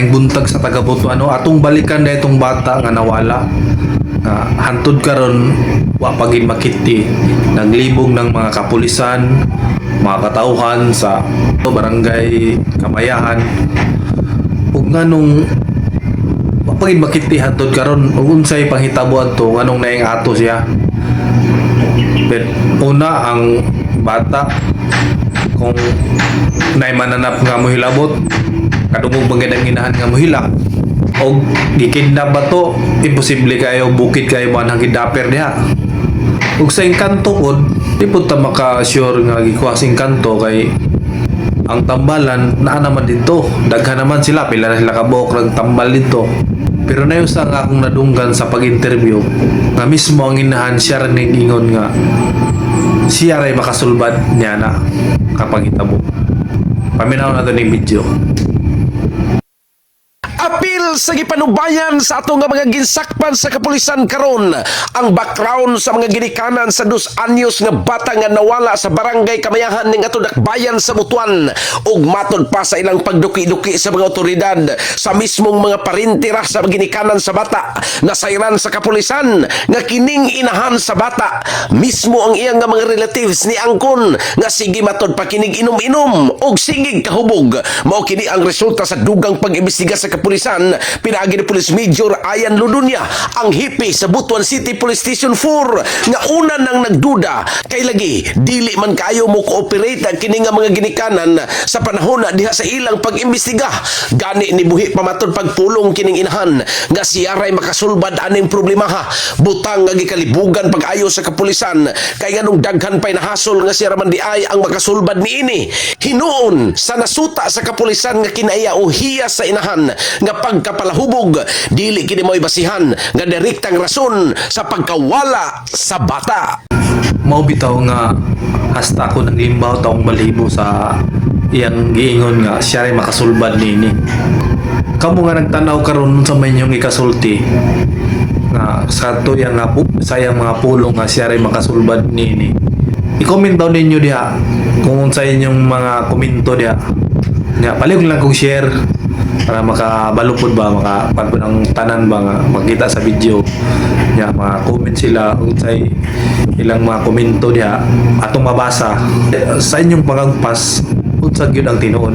maing buntag sa taga-Butuan, no? Atong balikan na itong bata nga nawala, nga hantod karon wa pagin makiti, naglibog ng mga kapulisan, mga katauhan sa barangay Kamayahan, ug nganong wa pagin makiti hantod karon ug unsay panghitabo adto nganong naing ato siya. But una ang bata, kung naay mananap nga mohilabot, kadungog magandang inahan nga mohilak, o gikidnap ba to, imposible kayo bukid kayo man ang kidaper diha. Ug sa engkanto pod, di po ta maka-sure nga gikuha sa engkanto kay ang tambalan naa naman dito, daghan naman sila, pila na sila kabuok ng tambal dito. Pero nayusa nga akong nadunggan sa pag-interview nga mismo ang inahan siya rin ingon nga siya rin makasulbad niya na kapag hitabo. Paminaw na ito ng video. Apil sa gipanubayan sa ato nga mga ginsakpan sa kapulisan karon ang background sa mga ginikanan sa 2 anyos nga bata nga nawala sa barangay Kamayahan ning ato dakbayan sa Butuan, ug matod pa sa ilang pagduki-duki sa mga otoridad sa mismong mga parintira sa ginikanan sa bata, nasayran sa kapulisan nga kining inahan sa bata mismo ang iyang nga mga relatives ni angkon nga sige matod pa kinig inom-inom og sigig kahubog. Mao kini ang resulta sa dugang pag-imbestiga sa kapulisan pinaagi ni Police Major Ayan Ludunya, ang hipi sa Butuan City Police Station 4 nga una nang nagduda kay lagi dili man kayo mo cooperate ang kini nga mga ginikanan sa panahon na diha sa ilang pag-imbestiga. Gani ni buhi pamatod pagpulong kining inahan nga siya ray makasulbad aning problema ha. Butang nga gikalibugan pag-ayo sa kapulisan kay nganong daghan pay nahasol nga siya raman di ay ang makasulbad niini. Hinuon sa nasuta sa kapulisan nga kinaya o hiya sa inahan nga pagkapalahubog, dili kini mo'y basihan nga direktang rason sa pagkawala sa bata. Mao bitaw nga hasta ko nang limbaw taong balibo sa iyang giingon nga siya rin makasulbad nini. Kamu nga nagtanaw karon sa may inyong ikasulti nga sa tuyang nga sayang mga pulong nga siya rin makasulbad nini. I-comment daw ninyo diha kung sa inyong mga komento diha. Nga palig lang kong share para makabalupod ba, makapagod ang tanan ba nga makita sa video niya, mga comment sila kung sa ilang mga komento diha atong mabasa sa inyong pangagpas unsad gyud ang tinuon.